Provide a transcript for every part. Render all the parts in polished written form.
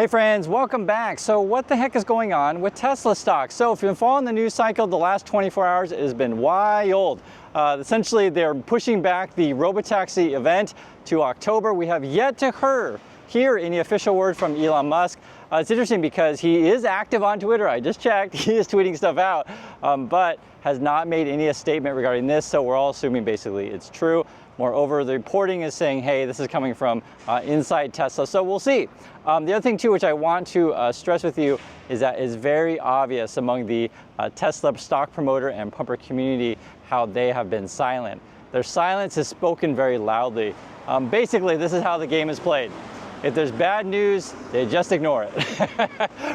Hey friends, welcome back. So what the heck is going on with Tesla stock? So if you've been following the news cycle the last 24 hours, it has been wild. Essentially, they're pushing back the Robotaxi event to October. We have yet to hear any official word from Elon Musk. It's interesting because he is active on Twitter. I just checked. He is tweeting stuff out, but has not made any statement regarding this. So we're all assuming basically it's true. Moreover, the reporting is saying, hey, this is coming from inside Tesla. So we'll see. The other thing too, which I want to stress with you, is that it's very obvious among the Tesla stock promoter and pumper community how they have been silent. Their silence is spoken very loudly. Basically, this is how the game is played. If there's bad news, they just ignore it.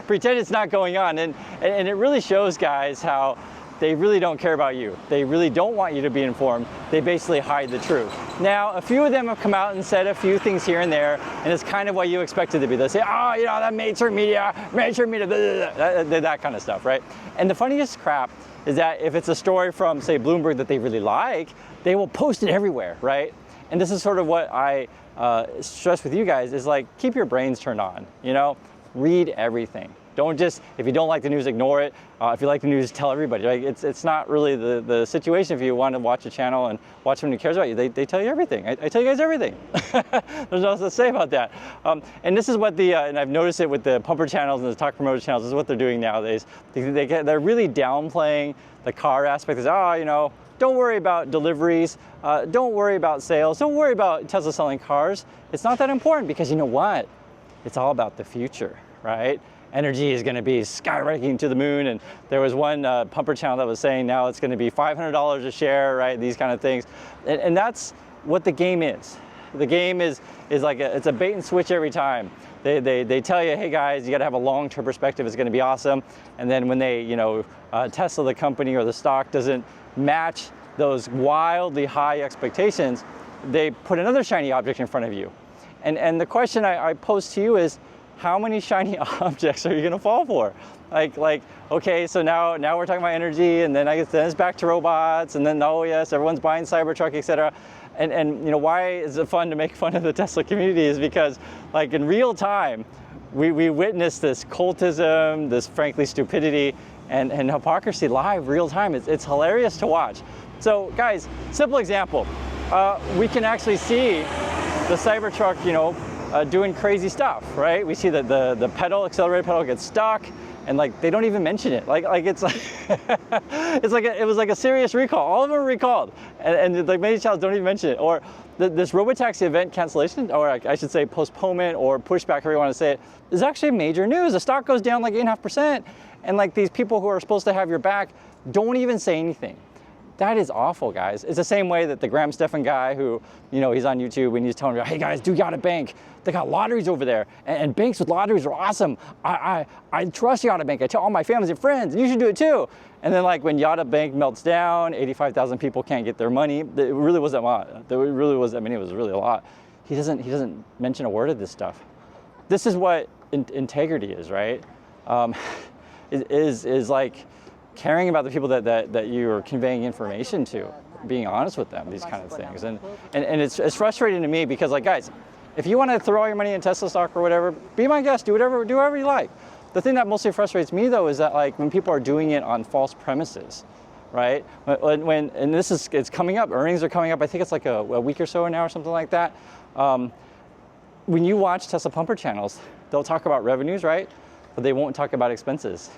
Pretend it's not going on. And it really shows, guys, how they really don't care about you. They really don't want you to be informed. They basically hide the truth. Now, a few of them have come out and said a few things here and there, and it's kind of what you expect it to be. They say, oh, you know, that mainstream media, blah, blah, blah, that kind of stuff, right? And the funniest crap is that if it's a story from, say, Bloomberg that they really like, they will post it everywhere, right? And this is sort of what I stress with you guys is like, keep your brains turned on, you know? Read everything. Don't just, if you don't like the news, ignore it. If you like the news, tell everybody. Like, it's not really the situation. If you want to watch a channel and watch someone who cares about you, they tell you everything. I tell you guys everything. There's nothing to say about that. And this is what and I've noticed it with the pumper channels and the talk promoter channels, this is what they're doing nowadays. They're really downplaying the car aspect. They say, oh, you know, don't worry about deliveries. Don't worry about sales. Don't worry about Tesla selling cars. It's not that important because you know what? It's all about the future, right? Energy is going to be skyrocketing to the moon, and there was one pumper channel that was saying now it's going to be $500 a share, right? These kind of things, and that's what the game is. The game is like it's a bait and switch every time. They tell you, hey guys, you got to have a long-term perspective. It's going to be awesome, and then when they, you know, Tesla, the company or the stock doesn't match those wildly high expectations, they put another shiny object in front of you, and the question I pose to you is, how many shiny objects are you going to fall for? Like, okay, so now we're talking about energy, and then then it's back to robots, and then, oh yes, everyone's buying Cybertruck, etc. And you know, why is it fun to make fun of the Tesla community is because, like, in real time, we witness this cultism, this frankly stupidity, and hypocrisy live, real time. It's hilarious to watch. So guys, simple example, we can actually see the Cybertruck, you know, doing crazy stuff, right? We see that the pedal, accelerator pedal gets stuck, and like they don't even mention it. Like it's like it was like a serious recall. All of them are recalled, and like many channels don't even mention it. Or this Robotaxi event cancellation, or I should say postponement or pushback, however you want to say it, is actually major news. The stock goes down like 8.5%, and like these people who are supposed to have your back don't even say anything. That is awful, guys. It's the same way that the Graham Stephan guy who, you know, he's on YouTube and he's telling me, hey guys, do Yada Bank. They got lotteries over there, and banks with lotteries are awesome. I trust Yada Bank. I tell all my families and friends, you should do it too. And then like when Yada Bank melts down, 85,000 people can't get their money. It really wasn't a lot. It really was, I mean, it was really a lot. He doesn't mention a word of this stuff. This is what integrity is, right? Is like caring about the people that you are conveying information to, being honest with them, these kind of things. And it's frustrating to me because, like, guys, if you want to throw all your money in Tesla stock or whatever, be my guest, do whatever you like. The thing that mostly frustrates me though is that, like, when people are doing it on false premises, right? And it's coming up, earnings are coming up, I think it's like a week or so now or something like that. When you watch Tesla pumper channels, they'll talk about revenues, right? But they won't talk about expenses.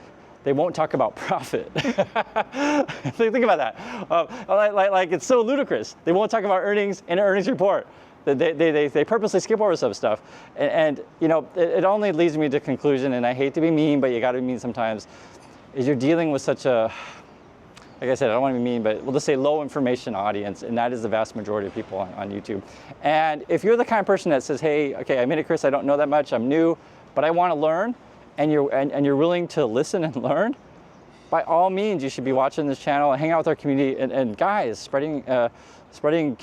They won't talk about profit. Think about that. Like it's so ludicrous. They won't talk about earnings in an earnings report. They purposely skip over some stuff. And you know, it only leads me to conclusion, and I hate to be mean, but you got to be mean sometimes, is you're dealing with such a, like I said, I don't want to be mean, but we'll just say low information audience, and that is the vast majority of people on YouTube. And if you're the kind of person that says, hey, okay, I admit it, Chris, I don't know that much, I'm new, but I want to learn, and you're willing to listen and learn, by all means, you should be watching this channel and hang out with our community and guys, spreading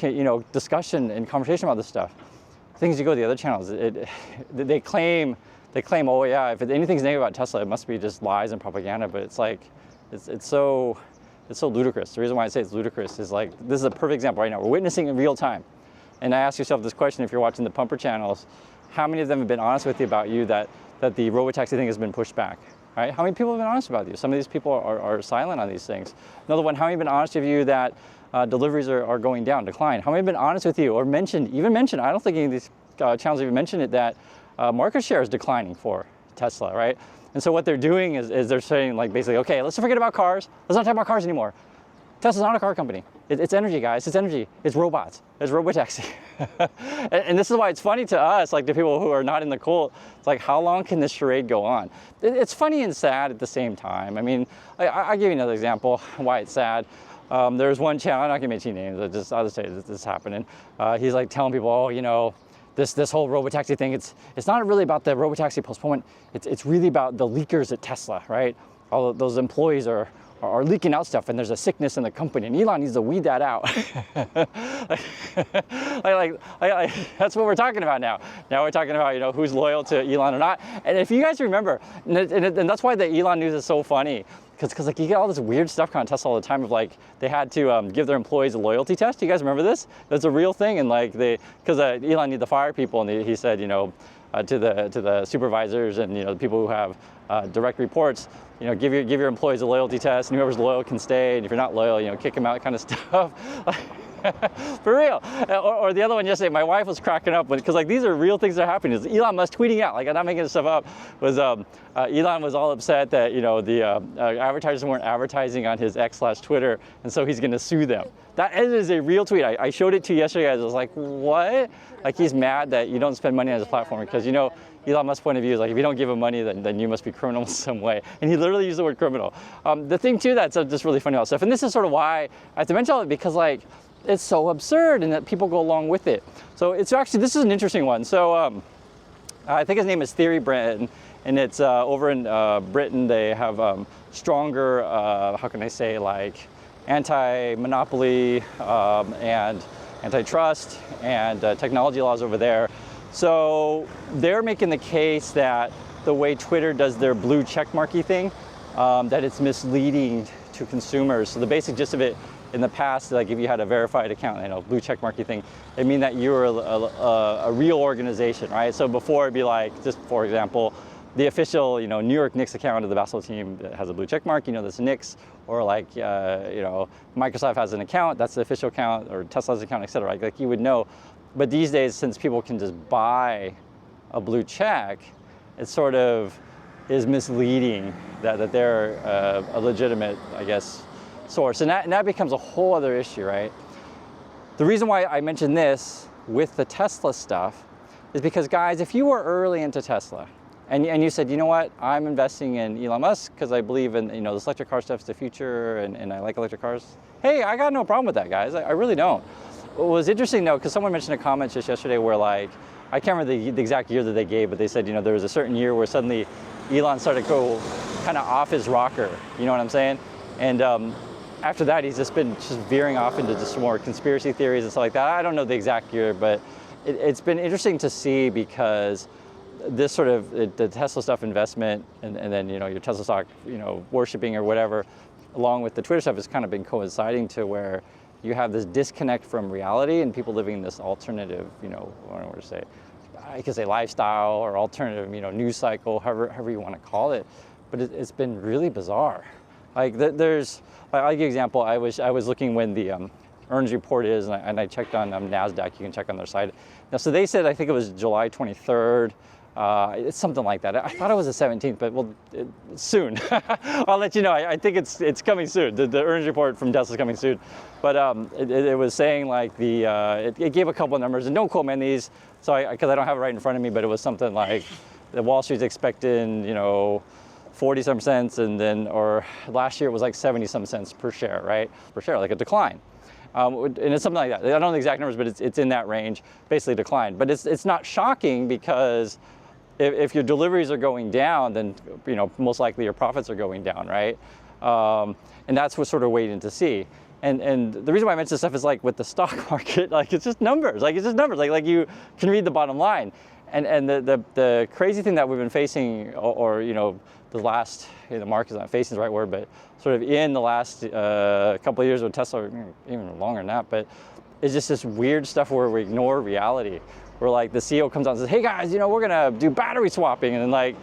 you know, discussion and conversation about this stuff. Things you go to the other channels, they claim, oh yeah, if anything's negative about Tesla, it must be just lies and propaganda. But it's like, it's so ludicrous. The reason why I say it's ludicrous is, like, this is a perfect example right now. We're witnessing in real time. And I ask yourself this question if you're watching the pumper channels, how many of them have been honest with you about you that that the Robotaxi thing has been pushed back? Right? How many people have been honest about you? Some of these people are silent on these things. Another one, how many have been honest with you that deliveries are going down, decline? How many have been honest with you or even mentioned, I don't think any of these channels even mentioned it, that market share is declining for Tesla, right? And so what they're doing is they're saying, like, basically, okay, let's forget about cars. Let's not talk about cars anymore. Tesla's not a car company. It's energy, guys. It's energy. It's robots. It's Robotaxi. and this is why it's funny to us, like the people who are not in the cult. It's like, how long can this charade go on? It's funny and sad at the same time. I mean, I'll give you another example why it's sad. There's one channel, I'm not gonna mention names, I'll just say this is happening. He's like telling people, oh, you know, this whole Robotaxi thing, it's not really about the Robotaxi postponement. It's really about the leakers at Tesla, right? All of those employees are leaking out stuff, and there's a sickness in the company, and Elon needs to weed that out. That's what we're talking about now. Now we're talking about, you know, who's loyal to Elon or not. And if you guys remember, and that's why the Elon news is so funny, because like you get all this weird stuff on Tesla all the time of like they had to give their employees a loyalty test. You guys remember this? That's a real thing, and like because Elon needed to fire people, and he said, you know, to the supervisors and, you know, the people who have direct reports, you know, give your employees a loyalty test, and whoever's loyal can stay, and if you're not loyal, you know, kick them out, kind of stuff. For real. Or the other one yesterday, my wife was cracking up because like these are real things that are happening. It's Elon Musk tweeting out, like I'm not making this stuff up, was Elon was all upset that, you know, the advertisers weren't advertising on his X/Twitter, and so he's going to sue them. That is a real tweet. I showed it to you yesterday, guys. I was like, what? Like he's mad that you don't spend money on his platform because, you know, Elon Musk's point of view is like, if you don't give him money, then you must be criminal in some way. And he literally used the word criminal. The thing too that's just really funny about stuff, and this is sort of why I have to mention all it, because like, it's so absurd and that people go along with it. So it's actually, this is an interesting one. So I think his name is Theory Britain, and it's over in Britain. They have stronger, how can I say, like anti-monopoly and antitrust and technology laws over there. So they're making the case that the way Twitter does their blue checkmarky thing, that it's misleading to consumers. So the basic gist of it, in the past, like if you had a verified account, you know, blue checkmarky thing, it mean that you were a real organization, right? So before it'd be like, just for example, the official, you know, New York Knicks account of the basketball team that has a blue check mark, you know, that's Knicks, or like, you know, Microsoft has an account, that's the official account, or Tesla's account, et cetera, like you would know. But these days, since people can just buy a blue check, it sort of is misleading that they're a legitimate, I guess, source. And that becomes a whole other issue, right? The reason why I mentioned this with the Tesla stuff is because, guys, if you were early into Tesla and you said, you know what, I'm investing in Elon Musk because I believe in, you know, this electric car stuff's the future and I like electric cars. Hey, I got no problem with that, guys. I really don't. What was interesting though, because someone mentioned a comment just yesterday where like, I can't remember the exact year that they gave, but they said, you know, there was a certain year where suddenly Elon started to go kind of off his rocker. You know what I'm saying? And after that, he's just been veering off into just more conspiracy theories and stuff like that. I don't know the exact year, but it's been interesting to see because this sort of the Tesla stuff investment and then, you know, your Tesla stock, you know, worshiping or whatever, along with the Twitter stuff has kind of been coinciding to where you have this disconnect from reality and people living this alternative, you know, I don't know what to say, I could say lifestyle or alternative, you know, news cycle, however you want to call it. But it's been really bizarre. Like I'll give you an example. I was looking when the earnings report is, and I checked on NASDAQ. You can check on their site. Now, so they said, I think it was July 23rd. It's something like that. I thought it was the 17th, but well, soon. I'll let you know. I think it's coming soon. The earnings report from Tesla is coming soon. But it was saying like it gave a couple of numbers, and don't quote me on these, so because I don't have it right in front of me. But it was something like the Wall Street's expecting, you know, 40-some cents, and then, or last year it was like 70-some cents per share, right? Per share, like a decline. And it's something like that. I don't know the exact numbers, but it's in that range, basically decline. But it's not shocking because if your deliveries are going down, then, you know, most likely your profits are going down, right? And that's what's sort of waiting to see. And the reason why I mention this stuff is like with the stock market, like it's just numbers, like you can read the bottom line. And the crazy thing that we've been facing, or you know, the last, the market's not facing the right word, but sort of in the last couple of years with Tesla, even longer than that, but it's just this weird stuff where we ignore reality. Where like the CEO comes out and says, hey guys, you know, we're gonna do battery swapping, and then like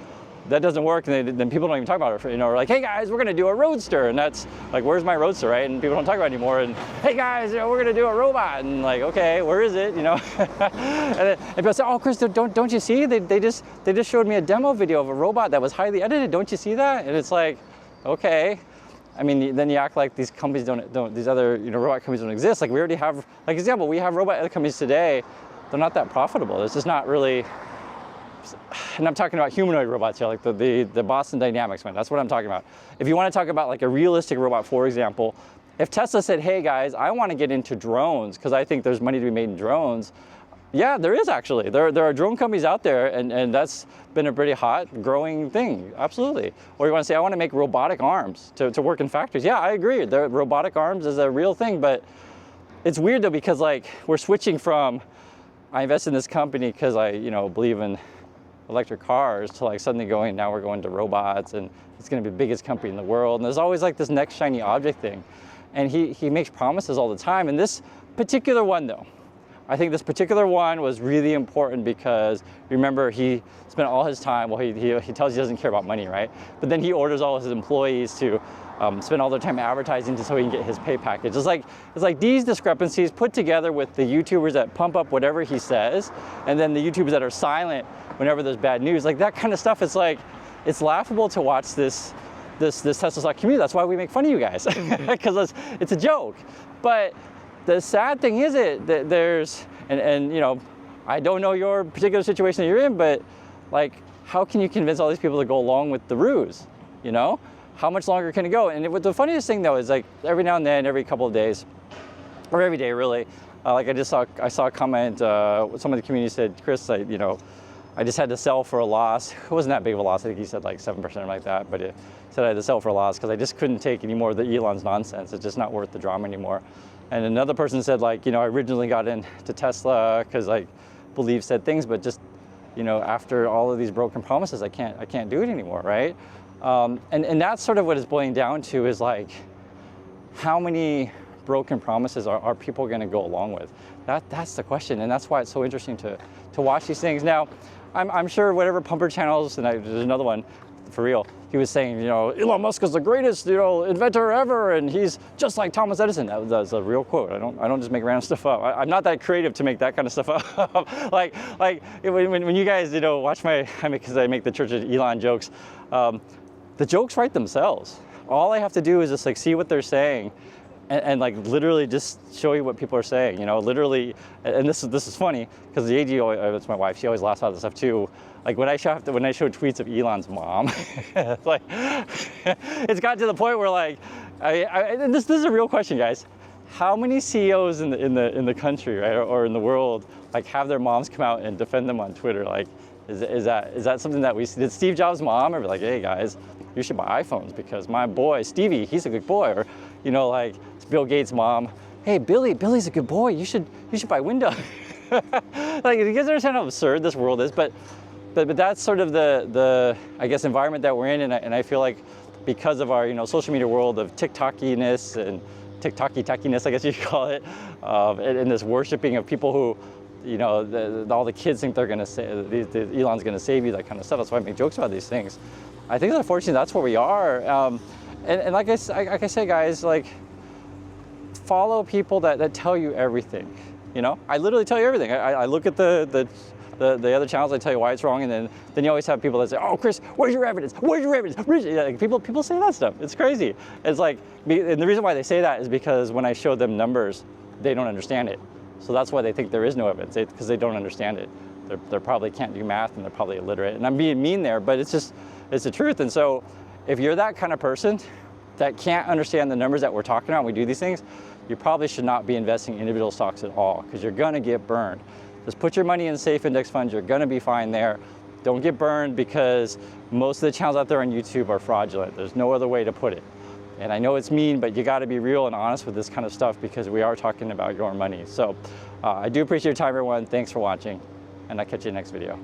that doesn't work, and then people don't even talk about it. You know, we're like, hey guys, we're gonna do a roadster, and that's like, where's my roadster, right? And people don't talk about it anymore. And hey guys, you know, we're gonna do a robot, and like, okay, where is it? You know, and people say, oh Chris, don't you see? They just showed me a demo video of a robot that was highly edited. Don't you see that? And it's like, okay. I mean, then you act like these companies these other, you know, robot companies don't exist. Like we already have, like example, we have robot companies today. They're not that profitable. It's just not really. And I'm talking about humanoid robots here, like the Boston Dynamics one. That's what I'm talking about. If you want to talk about like a realistic robot, for example, if Tesla said, hey guys, I want to get into drones because I think there's money to be made in drones. Yeah, there is actually. There are drone companies out there, and that's been a pretty hot, growing thing, absolutely. Or you want to say, I want to make robotic arms to work in factories. Yeah, I agree. Robotic arms is a real thing, but it's weird though because like we're switching from, I invest in this company because I, you know, believe in electric cars to like suddenly going, now we're going to robots and it's going to be the biggest company in the world. And there's always like this next shiny object thing. And he makes promises all the time. And this particular one though, I think this particular one was really important because remember he spent all his time, well he tells you he doesn't care about money, right? But then he orders all of his employees to spend all their time advertising just so he can get his pay package. It's like these discrepancies put together with the YouTubers that pump up whatever he says, and then the YouTubers that are silent whenever there's bad news, like that kind of stuff. It's like, it's laughable to watch this Tesla stock community. That's why we make fun of you guys, because it's a joke. But the sad thing is that there's, and you know, I don't know your particular situation that you're in, but like, how can you convince all these people to go along with the ruse, you know? How much longer can it go? And the funniest thing though is like every now and then, every couple of days, or every day really, like I saw a comment, some of the community said, Chris, you know, I just had to sell for a loss. It wasn't that big of a loss. I think he said like 7% or like that, but it said I had to sell for a loss because I just couldn't take any more of the Elon's nonsense. It's just not worth the drama anymore. And another person said like, you know, I originally got into Tesla because I believe said things, but just, you know, after all of these broken promises, I can't do it anymore, right? And that's sort of what it's boiling down to is like, how many broken promises are people going to go along with? That's the question, and that's why it's so interesting to watch these things. Now, I'm sure whatever pumper channels, and there's another one, for real, he was saying, you know, Elon Musk is the greatest, you know, inventor ever, and he's just like Thomas Edison. That was a real quote. I don't just make random stuff up. I'm not that creative to make that kind of stuff up. like when you guys, you know, watch because I make the Church of Elon jokes, the jokes write themselves. All I have to do is just like see what they're saying, and like literally just show you what people are saying, you know, literally. And this is funny because the AG, it's my wife, she always laughs at this stuff too. Like when I show tweets of Elon's mom, it's like it's got to the point where like, and this is a real question, guys. How many CEOs in the country, right, or in the world, like have their moms come out and defend them on Twitter? Like, is that something that we see? Did Steve Jobs' mom ever be like, hey guys, you should buy iPhones because my boy Stevie, he's a good boy? Or, you know, like it's Bill Gates' mom, hey Billy's a good boy, you should buy Windows. Like, you guys understand how absurd this world is? But that's sort of the I guess environment that we're in, and I feel like because of our, you know, social media world of TikTokiness and TikToky-techiness, I guess you could call it, and this worshiping of people who, you know, all the kids think they're gonna say Elon's gonna save you, that kind of stuff. That's why I make jokes about these things. I think unfortunately that's where we are, and like I say, guys, like follow people that tell you everything. You know, I literally tell you everything. I look at the other channels, I tell you why it's wrong, and then you always have people that say, oh Chris, where's your evidence? Where's your evidence? Yeah, like people say that stuff. It's crazy. It's like, and the reason why they say that is because when I show them numbers, they don't understand it. So that's why they think there is no evidence, because they don't understand it. They probably can't do math, and they're probably illiterate. And I'm being mean there, but it's the truth. And so if you're that kind of person that can't understand the numbers that we're talking about when we do these things, you probably should not be investing in individual stocks at all, because you're gonna get burned. Just put your money in safe index funds, you're gonna be fine there. Don't get burned, because most of the channels out there on YouTube are fraudulent. There's no other way to put it. And I know it's mean, but you gotta be real and honest with this kind of stuff, because we are talking about your money. So I do appreciate your time, everyone. Thanks for watching, and I'll catch you in the next video.